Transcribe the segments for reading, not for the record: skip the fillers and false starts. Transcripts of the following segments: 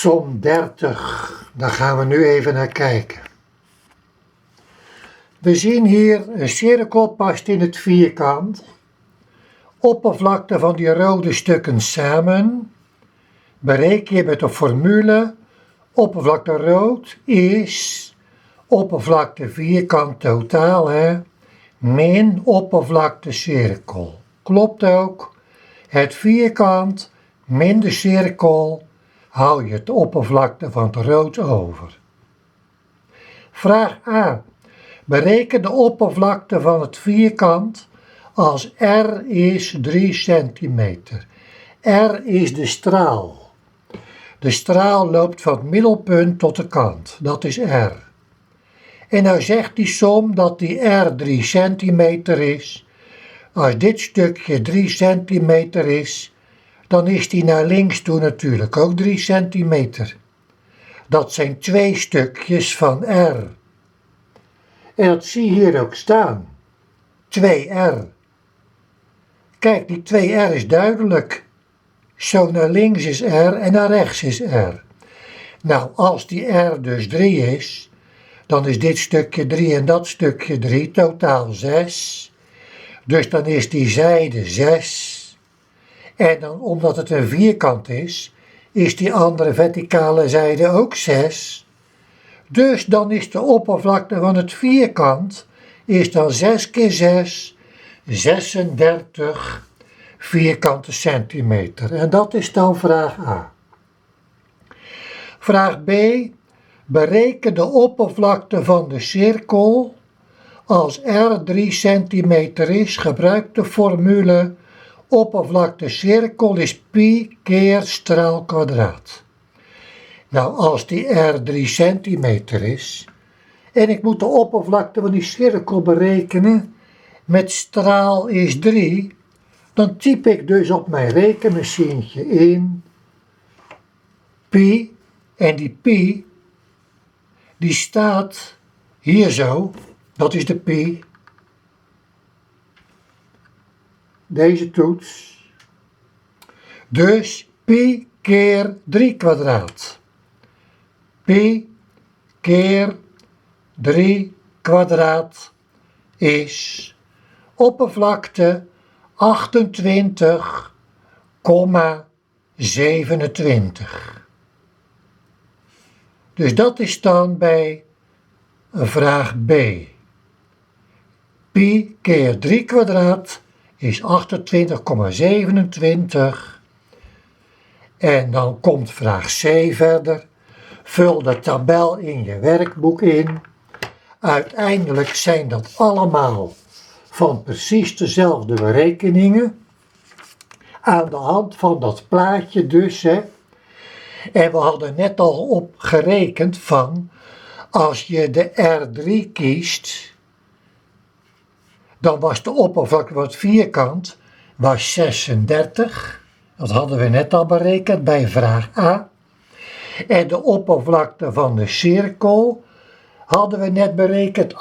Som 30, daar gaan we nu even naar kijken. We zien hier een cirkel past in het vierkant. Oppervlakte van die rode stukken samen. Bereken je met de formule. Oppervlakte rood is oppervlakte vierkant totaal, min oppervlakte cirkel. Klopt ook. Het vierkant min de cirkel, hou je de oppervlakte van het rood over. Vraag A. Bereken de oppervlakte van het vierkant als r is 3 centimeter. R is de straal. De straal loopt van het middelpunt tot de kant. Dat is r. En nou zegt die som dat die r 3 centimeter is. Als dit stukje 3 centimeter is, dan is die naar links toe natuurlijk ook 3 centimeter. Dat zijn twee stukjes van r. En dat zie je hier ook staan. 2r. Kijk, die 2r is duidelijk. Zo naar links is r en naar rechts is r. Nou, als die r dus 3 is, dan is dit stukje 3 en dat stukje 3, totaal 6. Dus dan is die zijde 6. En dan, omdat het een vierkant is die andere verticale zijde ook 6. Dus dan is de oppervlakte van het vierkant is dan 6 keer 6, 36 vierkante centimeter. En dat is dan vraag A. Vraag B. Bereken de oppervlakte van de cirkel als r 3 centimeter is. Gebruik de formule oppervlakte cirkel is pi keer straal kwadraat. Nou, als die r 3 centimeter is en ik moet de oppervlakte van die cirkel berekenen met straal is 3, dan typ ik dus op mijn rekenmachientje in pi en die pi die staat hier zo, dat is de pi, deze toets, dus pi keer 3 kwadraat. Pi keer 3 kwadraat is oppervlakte 28,27. Dus dat is dan bij vraag B. Pi keer 3 kwadraat is 28,27. En dan komt vraag C verder. Vul de tabel in je werkboek in. Uiteindelijk zijn dat allemaal van precies dezelfde berekeningen. Aan de hand van dat plaatje dus. En we hadden net al op gerekend van als je de R3 kiest, dan was de oppervlakte van het vierkant was 36. Dat hadden we net al berekend bij vraag A. En de oppervlakte van de cirkel hadden we net berekend 28,27.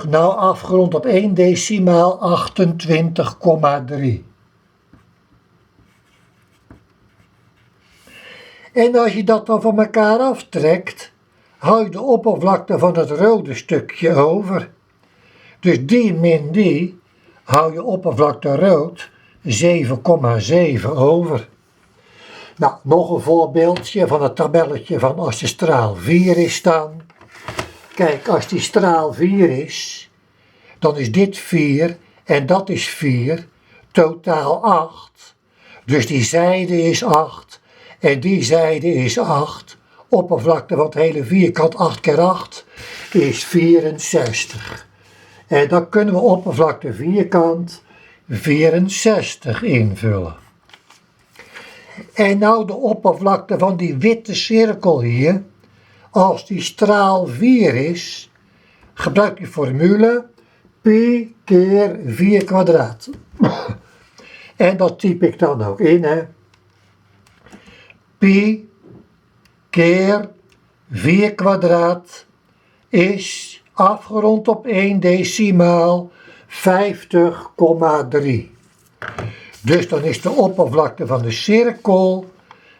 Nou afgerond op 1 decimaal 28,3. En als je dat dan van elkaar aftrekt, hou je de oppervlakte van het rode stukje over. Dus die min die, hou je oppervlakte rood 7,7 over. Nou, nog een voorbeeldje van het tabelletje van als de straal 4 is dan. Kijk, als die straal 4 is, dan is dit 4 en dat is 4, totaal 8. Dus die zijde is 8 en die zijde is 8. Oppervlakte van het hele vierkant 8 keer 8 is 64. En dan kunnen we oppervlakte vierkant 64 invullen. En nou de oppervlakte van die witte cirkel hier. Als die straal 4 is, gebruik die formule pi keer 4 kwadraat. En dat typ ik dan ook in, Pi keer 4 kwadraat is afgerond op 1 decimaal 50,3. Dus dan is de oppervlakte van de cirkel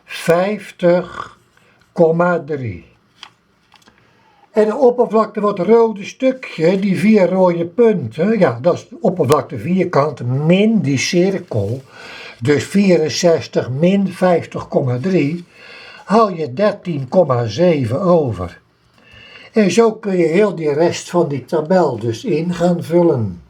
50,3. En de oppervlakte van het rode stukje, die 4 rode punten, ja, dat is de oppervlakte vierkant min die cirkel. Dus 64 min 50,3, haal je 13,7 over. En zo kun je heel die rest van die tabel dus in gaan vullen.